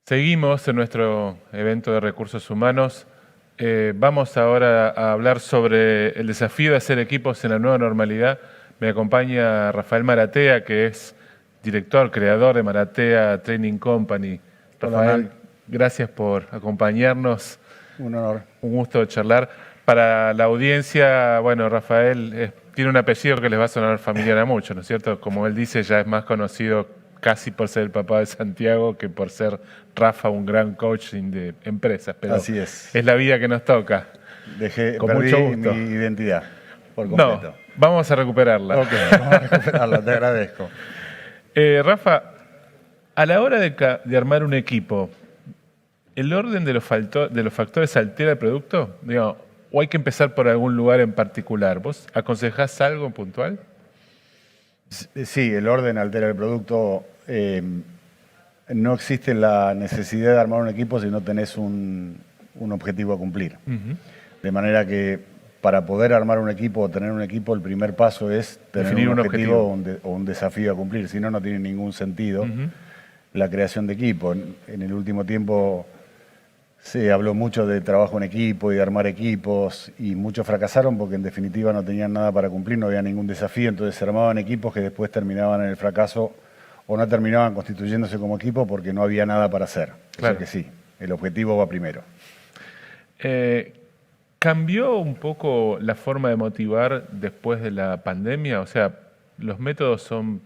Seguimos en nuestro evento de recursos humanos. Vamos ahora a hablar sobre el desafío de hacer equipos en la nueva normalidad. Me acompaña Rafael Maratea, que es director, creador de Maratea Training Company. Hola, Rafael, gracias por acompañarnos. un honor. Un gusto charlar. Para la audiencia, bueno, Rafael tiene un apellido que les va a sonar familiar a muchos, ¿no es cierto? Como él dice, ya es más conocido casi por ser el papá de Santiago que por ser Rafa, un gran coaching de empresas. Pero Así es. Es la vida que nos toca. Con Perdí mucho gusto. mi identidad por completo. No, vamos a recuperarla. Ok, vamos a recuperarla, te agradezco. Rafa, a la hora de armar un equipo, ¿el orden de los factores altera el producto? Digo, ¿o hay que empezar por algún lugar en particular? ¿Vos aconsejás algo puntual? Sí, el orden altera el producto. No existe la necesidad de armar un equipo si no tenés un objetivo a cumplir. De manera que para poder armar un equipo o tener un equipo, el primer paso es tener Definir un un objetivo o un desafío a cumplir. Si no, no tiene ningún sentido la creación de equipo. En el último tiempo se habló mucho de trabajo en equipo y de armar equipos, y muchos fracasaron porque en definitiva no tenían nada para cumplir, no había ningún desafío, entonces se armaban equipos que después terminaban en el fracaso o no terminaban constituyéndose como equipo porque no había nada para hacer. Claro. O sea que sí, el objetivo va primero. ¿Cambió un poco la forma de motivar después de la pandemia? O sea, los métodos son,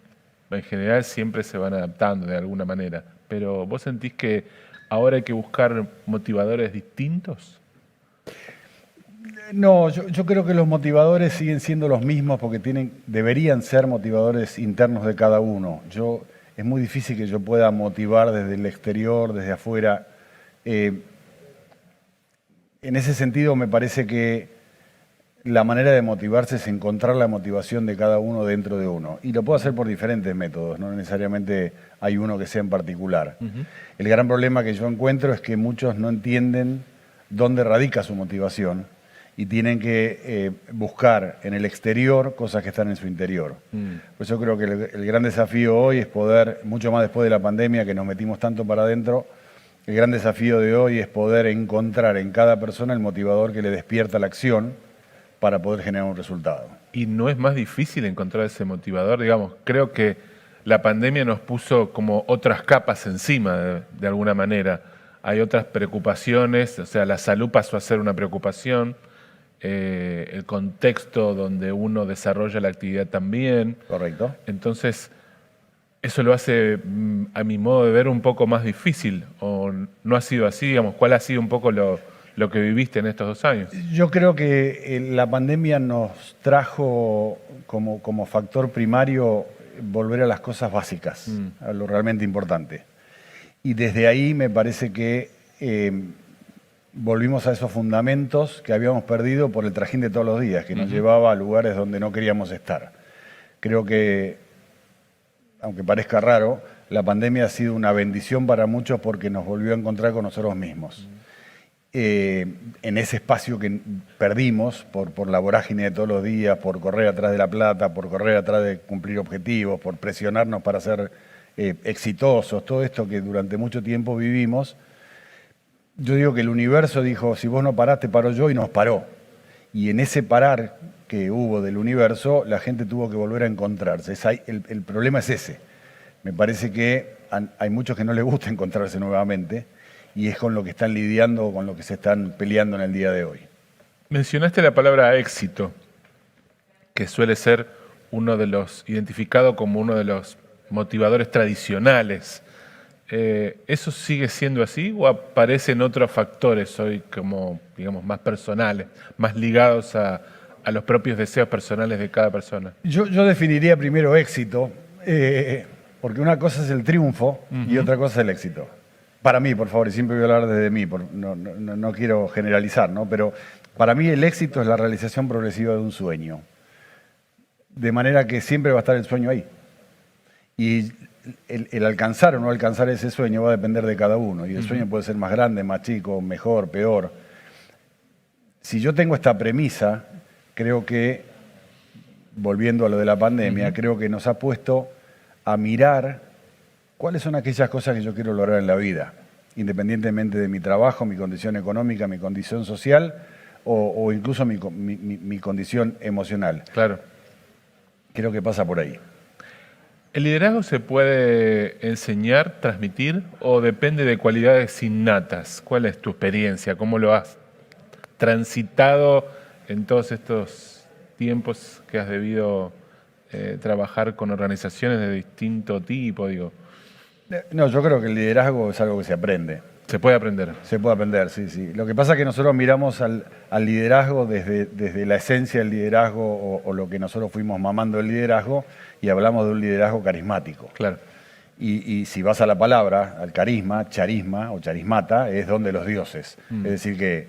en general, siempre se van adaptando de alguna manera, pero ¿vos sentís que ahora hay que buscar motivadores distintos? No, yo creo que los motivadores siguen siendo los mismos porque deberían ser motivadores internos de cada uno. Es muy difícil que yo pueda motivar desde el exterior, desde afuera. En ese sentido, me parece que la manera de motivarse es encontrar la motivación de cada uno dentro de uno. Y lo puedo hacer por diferentes métodos, no necesariamente hay uno que sea en particular. El gran problema que yo encuentro es que muchos no entienden dónde radica su motivación y tienen que buscar en el exterior cosas que están en su interior. Pues yo creo que el gran desafío hoy es poder, mucho más después de la pandemia que nos metimos tanto para adentro, el gran desafío de hoy es poder encontrar en cada persona el motivador que le despierta la acción para poder generar un resultado. ¿Y no es más difícil encontrar ese motivador? Digamos, creo que la pandemia nos puso como otras capas encima, de alguna manera. Hay otras preocupaciones, o sea, la salud pasó a ser una preocupación, el contexto donde uno desarrolla la actividad también. Correcto. Entonces, eso lo hace, a mi modo de ver, un poco más difícil. ¿O no ha sido así? Digamos, ¿cuál ha sido un poco lo que viviste en estos 2 años? Yo creo que la pandemia nos trajo como factor primario volver a las cosas básicas, a lo realmente importante. Y desde ahí me parece que volvimos a esos fundamentos que habíamos perdido por el trajín de todos los días, que nos llevaba a lugares donde no queríamos estar. Creo que, aunque parezca raro, la pandemia ha sido una bendición para muchos porque nos volvió a encontrar con nosotros mismos. En ese espacio que perdimos por la vorágine de todos los días, por correr atrás de la plata, por correr atrás de cumplir objetivos, por presionarnos para ser exitosos, todo esto que durante mucho tiempo vivimos, yo digo que el universo dijo, si vos no parás, te paro yo, y nos paró. Y en ese parar que hubo del universo, la gente tuvo que volver a encontrarse. El problema es ese. Me parece que hay muchos que no les gusta encontrarse nuevamente, y es con lo que están lidiando, con lo que se están peleando en el día de hoy. Mencionaste la palabra éxito, que suele ser identificado como uno de los motivadores tradicionales. ¿Eso sigue siendo así o aparecen otros factores hoy como, digamos, más personales, más ligados a los propios deseos personales de cada persona? Yo definiría primero éxito, porque una cosa es el triunfo y otra cosa es el éxito. Para mí, por favor, y siempre voy a hablar desde mí, no quiero generalizar, ¿no? Pero para mí el éxito es la realización progresiva de un sueño. De manera que siempre va a estar el sueño ahí. Y el alcanzar o no alcanzar ese sueño va a depender de cada uno. Y el sueño puede ser más grande, más chico, mejor, peor. Si yo tengo esta premisa, creo que, volviendo a lo de la pandemia, creo que nos ha puesto a mirar cuáles son aquellas cosas que yo quiero lograr en la vida. independientemente de mi trabajo, mi condición económica, mi condición social o incluso mi condición emocional. Claro. Creo que pasa por ahí. ¿El liderazgo se puede enseñar, transmitir o depende de cualidades innatas? ¿Cuál es tu experiencia? ¿Cómo lo has transitado en todos estos tiempos que has debido trabajar con organizaciones de distinto tipo? Digo, No, yo creo que el liderazgo es algo que se aprende. se puede aprender. Se puede aprender, sí, sí. Lo que pasa es que nosotros miramos al liderazgo desde la esencia del liderazgo o lo que nosotros fuimos mamando del liderazgo y hablamos de un liderazgo carismático. Claro. Y si vas a la palabra, al carisma, charisma o charismata, es don de los dioses. Es decir que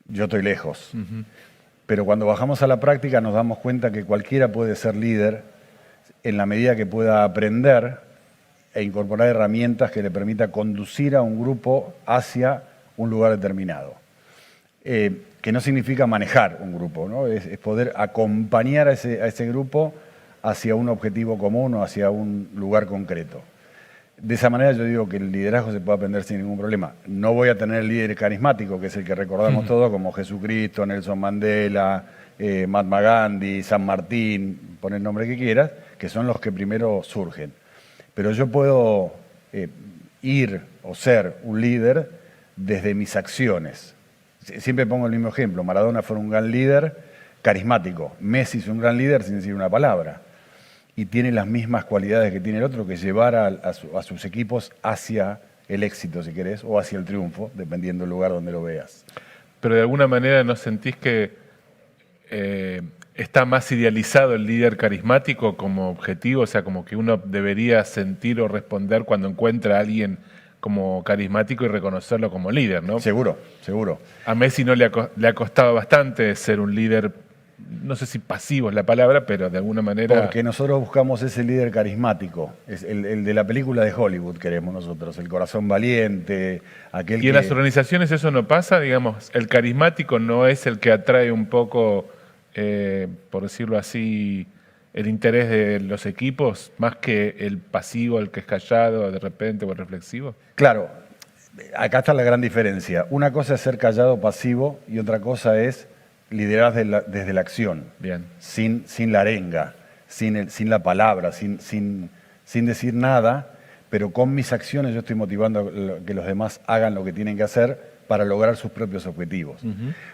yo estoy lejos. Pero cuando bajamos a la práctica nos damos cuenta que cualquiera puede ser líder en la medida que pueda aprender e incorporar herramientas que le permita conducir a un grupo hacia un lugar determinado. Que no significa manejar un grupo, ¿no? Es poder acompañar a ese grupo hacia un objetivo común o hacia un lugar concreto. De esa manera yo digo que el liderazgo se puede aprender sin ningún problema. No voy a tener el líder carismático, que es el que recordamos todos, como Jesucristo, Nelson Mandela, Mahatma Gandhi, San Martín, pon el nombre que quieras, que son los que primero surgen. Pero yo puedo ir o ser un líder desde mis acciones. Siempre pongo el mismo ejemplo. Maradona fue un gran líder carismático. Messi es un gran líder sin decir una palabra. Y tiene las mismas cualidades que tiene el otro, que llevar a sus equipos hacia el éxito, si querés, o hacia el triunfo, dependiendo del lugar donde lo veas. Pero de alguna manera ¿no sentís que está más idealizado el líder carismático como objetivo? O sea, como que uno debería sentir o responder cuando encuentra a alguien como carismático y reconocerlo como líder, ¿no? Seguro, seguro. A Messi no le ha costado bastante ser un líder, no sé si pasivo es la palabra, pero de alguna manera... Porque nosotros buscamos ese líder carismático, es el de la película de Hollywood queremos nosotros, el corazón valiente, aquel que... ¿Y en las organizaciones eso no pasa? Digamos, el carismático no es el que atrae un poco, por decirlo así, el interés de los equipos, más que el pasivo, el que es callado de repente o el reflexivo. Claro, acá está la gran diferencia. Una cosa es ser callado, pasivo, y otra cosa es liderar desde la acción. Bien. Sin la arenga, sin la palabra, sin decir nada, pero con mis acciones yo estoy motivando a que los demás hagan lo que tienen que hacer para lograr sus propios objetivos.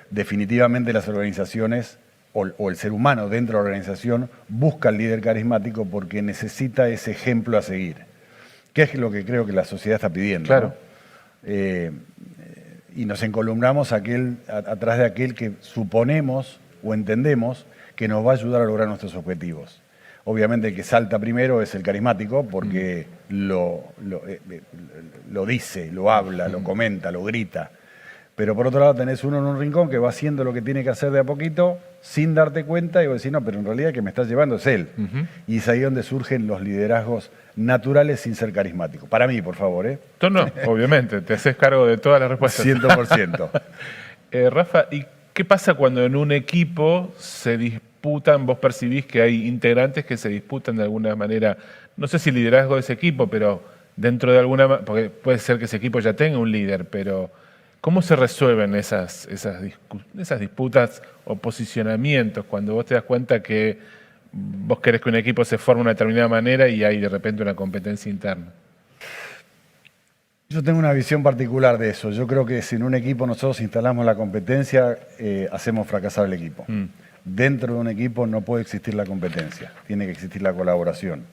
Definitivamente las organizaciones o el ser humano dentro de la organización busca al líder carismático porque necesita ese ejemplo a seguir, que es lo que creo que la sociedad está pidiendo. Claro. ¿No? Y nos encolumnamos atrás de aquel que suponemos o entendemos que nos va a ayudar a lograr nuestros objetivos. Obviamente el que salta primero es el carismático porque lo dice, lo habla, lo comenta, lo grita. Pero por otro lado tenés uno en un rincón que va haciendo lo que tiene que hacer de a poquito sin darte cuenta y vos decís, no, pero en realidad el que me está llevando es él. Y es ahí donde surgen los liderazgos naturales sin ser carismáticos. Para mí, por favor, ¿eh? Tú no, obviamente, te haces cargo de todas las respuestas. 100%. Rafa, ¿y qué pasa cuando en un equipo se disputan, vos percibís que hay integrantes que se disputan de alguna manera, no sé si liderazgo de ese equipo, pero dentro de alguna, porque puede ser que ese equipo ya tenga un líder, pero ¿cómo se resuelven esas disputas o posicionamientos cuando vos te das cuenta que vos querés que un equipo se forme de una determinada manera y hay de repente una competencia interna? Yo tengo una visión particular de eso. Yo creo que si en un equipo nosotros instalamos la competencia, hacemos fracasar el equipo. Dentro de un equipo no puede existir la competencia, tiene que existir la colaboración.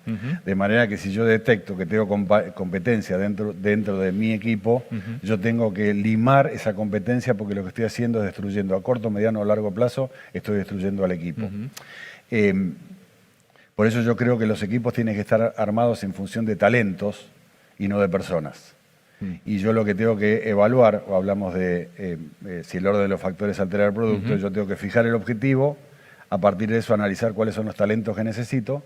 De manera que si yo detecto que tengo competencia dentro de mi equipo, yo tengo que limar esa competencia porque lo que estoy haciendo es destruyendo a corto, mediano o largo plazo, estoy destruyendo al equipo. Por eso yo creo que los equipos tienen que estar armados en función de talentos y no de personas. Y yo lo que tengo que evaluar, o hablamos de si el orden de los factores altera el producto, yo tengo que fijar el objetivo, a partir de eso analizar cuáles son los talentos que necesito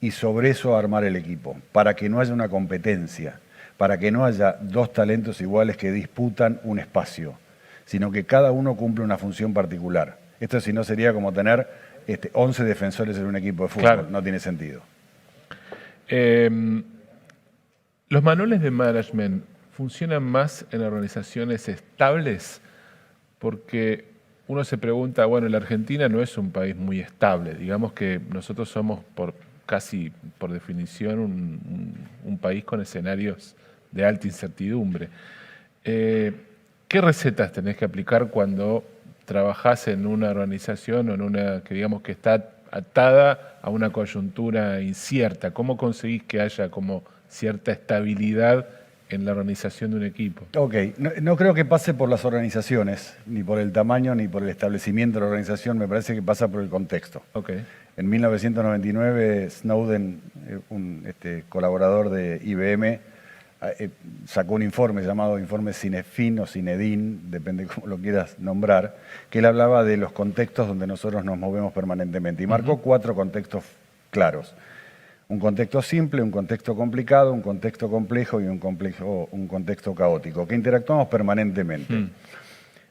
y sobre eso armar el equipo, para que no haya una competencia, para que no haya dos talentos iguales que disputan un espacio, sino que cada uno cumple una función particular. Esto si no sería como tener 11 defensores en un equipo de fútbol, claro. No tiene sentido. Los manuales de management funcionan más en organizaciones estables, porque uno se pregunta, bueno, la Argentina no es un país muy estable, digamos que nosotros somos casi por definición un país con escenarios de alta incertidumbre. ¿Qué recetas tenés que aplicar cuando trabajás en una organización o en una que digamos que está atada a una coyuntura incierta? ¿Cómo conseguís que haya como cierta estabilidad en la organización de un equipo? Ok, no creo que pase por las organizaciones, ni por el tamaño, ni por el establecimiento de la organización, me parece que pasa por el contexto. Okay. En 1999, Snowden, un colaborador de IBM, sacó un informe llamado Informe Cinefin o Cinedin, depende cómo lo quieras nombrar, que él hablaba de los contextos donde nosotros nos movemos permanentemente y marcó 4 contextos claros. Un contexto simple, un contexto complicado, un contexto complejo y un contexto caótico, que interactuamos permanentemente.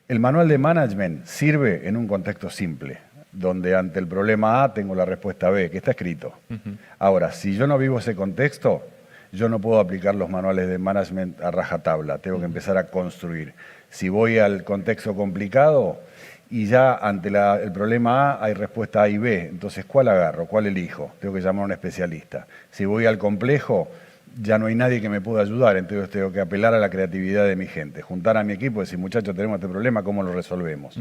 El manual de management sirve en un contexto simple, donde ante el problema A tengo la respuesta B, que está escrito. Ahora, si yo no vivo ese contexto, yo no puedo aplicar los manuales de management a rajatabla, tengo que empezar a construir. Si voy al contexto complicado y ya ante el problema A hay respuesta A y B, entonces ¿cuál agarro? ¿Cuál elijo? Tengo que llamar a un especialista. Si voy al complejo, ya no hay nadie que me pueda ayudar, entonces tengo que apelar a la creatividad de mi gente, juntar a mi equipo y decir, muchachos, tenemos este problema, ¿cómo lo resolvemos?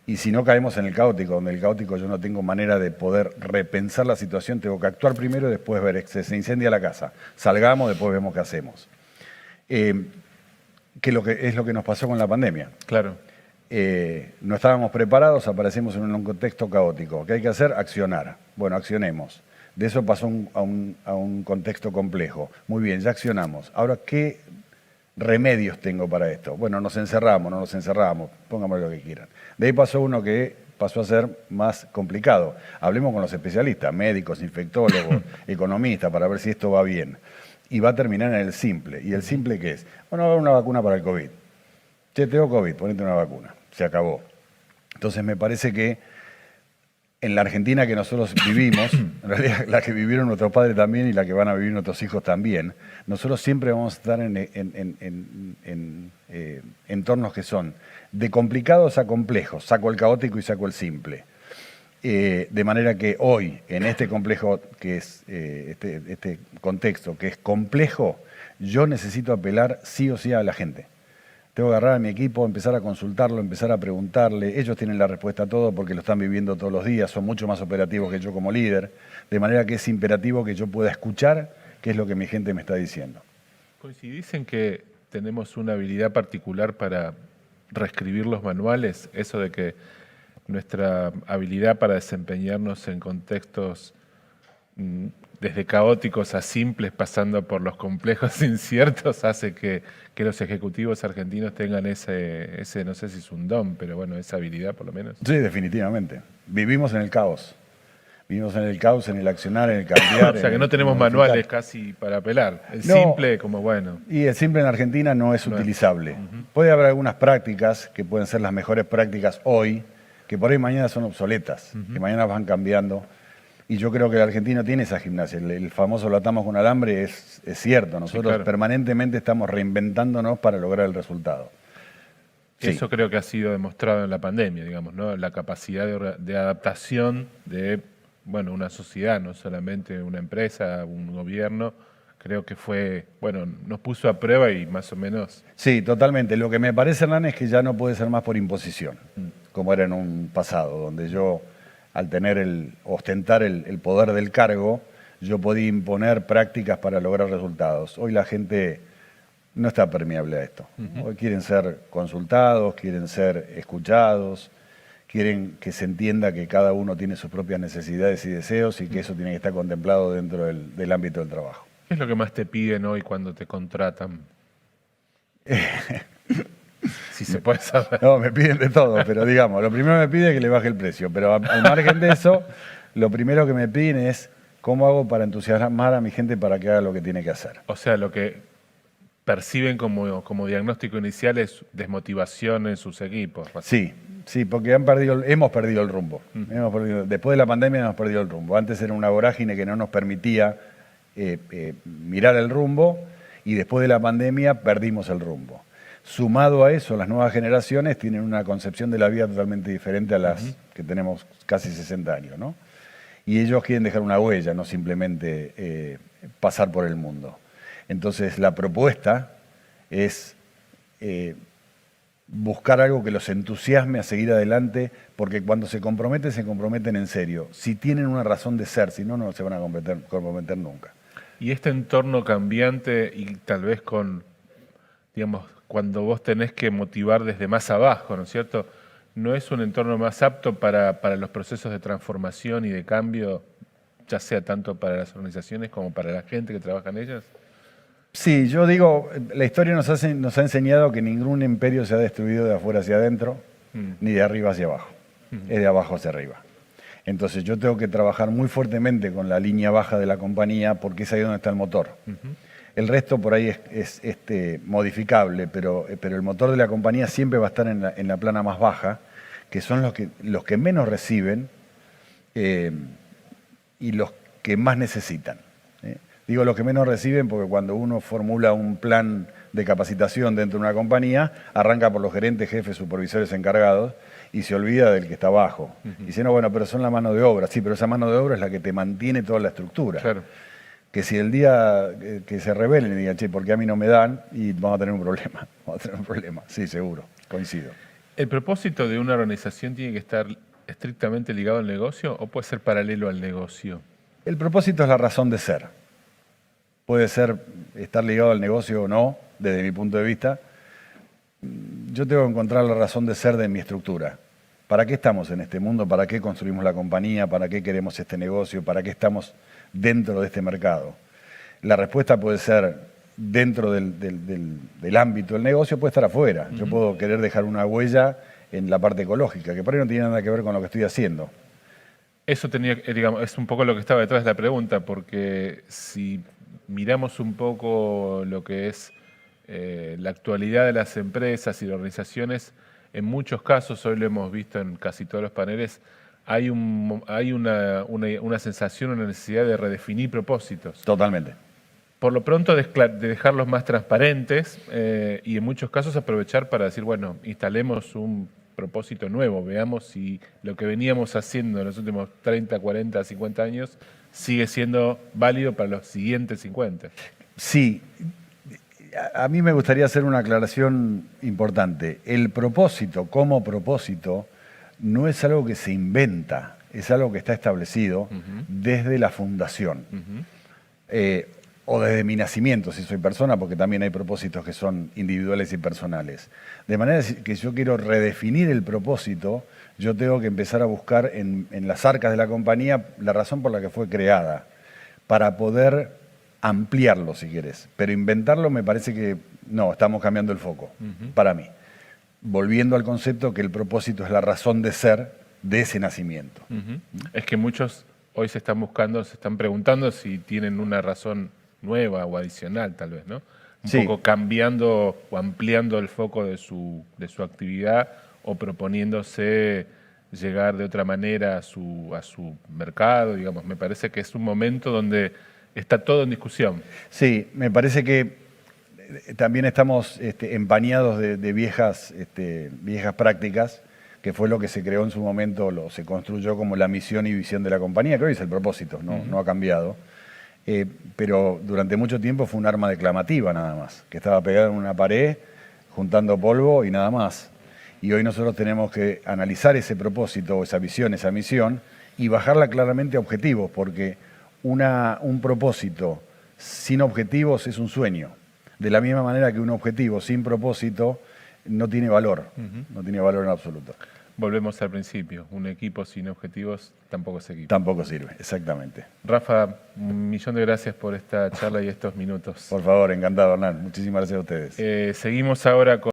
Y si no caemos en el caótico, donde el caótico yo no tengo manera de poder repensar la situación, tengo que actuar primero y después ver, se incendia la casa, salgamos, después vemos qué hacemos. Que es lo que nos pasó con la pandemia. Claro. No estábamos preparados, aparecemos en un contexto caótico. ¿Qué hay que hacer? Accionar. Bueno, accionemos. De eso pasó a un contexto complejo. Muy bien, ya accionamos. Ahora, ¿qué remedios tengo para esto? Bueno, nos encerramos, no nos encerramos, pónganme lo que quieran. De ahí pasó uno que pasó a ser más complicado. Hablemos con los especialistas, médicos, infectólogos, economistas, para ver si esto va bien. Y va a terminar en el simple. ¿Y el simple qué es? Bueno, va a haber una vacuna para el COVID. Che, tengo COVID, ponete una vacuna. Se acabó. Entonces me parece que en la Argentina que nosotros vivimos, en realidad la que vivieron nuestros padres también y la que van a vivir nuestros hijos también, nosotros siempre vamos a estar en entornos que son de complicados a complejos. Saco el caótico y saco el simple. De manera que hoy, en este complejo que es este contexto que es complejo, yo necesito apelar sí o sí a la gente. Tengo que agarrar a mi equipo, empezar a consultarlo, empezar a preguntarle. Ellos tienen la respuesta a todo porque lo están viviendo todos los días, son mucho más operativos que yo como líder, de manera que es imperativo que yo pueda escuchar qué es lo que mi gente me está diciendo. ¿Coincidís en que tenemos una habilidad particular para reescribir los manuales? Eso de que nuestra habilidad para desempeñarnos en contextos desde caóticos a simples, pasando por los complejos inciertos, hace que los ejecutivos argentinos tengan ese, no sé si es un don, pero bueno, esa habilidad por lo menos. Sí, definitivamente. Vivimos en el caos. Vivimos en el caos, en el accionar, en el cambiar. O sea que no tenemos manuales casi para apelar. El simple, como bueno. Y el simple en Argentina no es utilizable. Puede haber algunas prácticas que pueden ser las mejores prácticas hoy, que por ahí mañana son obsoletas, que mañana van cambiando. Y yo creo que el argentino tiene esa gimnasia. El famoso lo atamos con alambre es cierto. Nosotros sí, claro, permanentemente estamos reinventándonos para lograr el resultado. Sí. Eso creo que ha sido demostrado en la pandemia, digamos, ¿no? La capacidad de adaptación de, bueno, una sociedad, no solamente una empresa, un gobierno. Creo que fue, bueno, nos puso a prueba y más o menos... Sí, totalmente. Lo que me parece, Hernán, es que ya no puede ser más por imposición, como era en un pasado, donde yo, al ostentar el poder del cargo, yo podía imponer prácticas para lograr resultados. Hoy la gente no está permeable a esto. Hoy quieren ser consultados, quieren ser escuchados, quieren que se entienda que cada uno tiene sus propias necesidades y deseos y que eso tiene que estar contemplado dentro del ámbito del trabajo. ¿Qué es lo que más te piden hoy cuando te contratan? Si se puede saber. No, me piden de todo, pero digamos, lo primero que me piden es que le baje el precio. Pero al margen de eso, lo primero que me piden es cómo hago para entusiasmar a mi gente para que haga lo que tiene que hacer. O sea, lo que perciben como diagnóstico inicial es desmotivación en sus equipos. Sí, porque hemos perdido el rumbo. Después de la pandemia hemos perdido el rumbo. Antes era una vorágine que no nos permitía mirar el rumbo y después de la pandemia perdimos el rumbo. Sumado a eso, las nuevas generaciones tienen una concepción de la vida totalmente diferente a las que tenemos casi 60 años, ¿no? Y ellos quieren dejar una huella, no simplemente pasar por el mundo. Entonces, la propuesta es buscar algo que los entusiasme a seguir adelante, porque cuando se comprometen en serio. Si tienen una razón de ser, si no, no se van a comprometer nunca. Y este entorno cambiante y tal vez con, digamos, cuando vos tenés que motivar desde más abajo, ¿no es cierto? ¿No es un entorno más apto para los procesos de transformación y de cambio, ya sea tanto para las organizaciones como para la gente que trabaja en ellas? Sí, yo digo, la historia nos ha enseñado que ningún imperio se ha destruido de afuera hacia adentro, ni de arriba hacia abajo, es de abajo hacia arriba. Entonces yo tengo que trabajar muy fuertemente con la línea baja de la compañía porque es ahí donde está el motor. El resto por ahí es modificable, pero el motor de la compañía siempre va a estar en la plana más baja, que son los que menos reciben y los que más necesitan. Digo los que menos reciben porque cuando uno formula un plan de capacitación dentro de una compañía, arranca por los gerentes, jefes, supervisores encargados y se olvida del que está abajo. Y dice, no, bueno, pero son la mano de obra. Sí, pero esa mano de obra es la que te mantiene toda la estructura. Claro. Que si el día que se rebelen y digan, che, ¿por qué a mí no me dan? Y vamos a tener un problema. Vamos a tener un problema, sí, seguro, coincido. ¿El propósito de una organización tiene que estar estrictamente ligado al negocio o puede ser paralelo al negocio? El propósito es la razón de ser. Puede ser estar ligado al negocio o no, desde mi punto de vista. Yo tengo que encontrar la razón de ser de mi estructura. ¿Para qué estamos en este mundo? ¿Para qué construimos la compañía? ¿Para qué queremos este negocio? ¿Para qué estamos dentro de este mercado? La respuesta puede ser dentro del ámbito del negocio, puede estar afuera. Yo puedo querer dejar una huella en la parte ecológica, que por ahí no tiene nada que ver con lo que estoy haciendo. Eso tenía, digamos, es un poco lo que estaba detrás de la pregunta, porque si miramos un poco lo que es la actualidad de las empresas y las organizaciones, en muchos casos, hoy lo hemos visto en casi todos los paneles, hay una sensación, una necesidad de redefinir propósitos. Totalmente. Por lo pronto de dejarlos más transparentes y en muchos casos aprovechar para decir, bueno, instalemos un propósito nuevo, veamos si lo que veníamos haciendo en los últimos 30, 40, 50 años sigue siendo válido para los siguientes 50. Sí, a mí me gustaría hacer una aclaración importante. El propósito como propósito no es algo que se inventa, es algo que está establecido desde la fundación. O desde mi nacimiento, si soy persona, porque también hay propósitos que son individuales y personales. De manera que si yo quiero redefinir el propósito, yo tengo que empezar a buscar en las arcas de la compañía la razón por la que fue creada, para poder ampliarlo, si querés. Pero inventarlo me parece que no, estamos cambiando el foco, para mí. Volviendo al concepto que el propósito es la razón de ser de ese nacimiento. Es que muchos hoy se están preguntando si tienen una razón nueva o adicional, tal vez, ¿no? Un poco cambiando o ampliando el foco de su actividad o proponiéndose llegar de otra manera a su mercado, digamos. Me parece que es un momento donde está todo en discusión. Sí, me parece que también estamos empañados de viejas prácticas, que fue lo que se creó en su momento, se construyó como la misión y visión de la compañía, que hoy es el propósito, no ha cambiado. Pero durante mucho tiempo fue un arma declamativa nada más, que estaba pegada en una pared, juntando polvo y nada más. Y hoy nosotros tenemos que analizar ese propósito, esa visión, esa misión, y bajarla claramente a objetivos, porque un propósito sin objetivos es un sueño. De la misma manera que un objetivo sin propósito no tiene valor, no tiene valor en absoluto. Volvemos al principio, un equipo sin objetivos tampoco es equipo. Tampoco sirve, exactamente. Rafa, 1.000.000 de gracias por esta charla y estos minutos. Por favor, encantado, Hernán. Muchísimas gracias a ustedes. Seguimos ahora con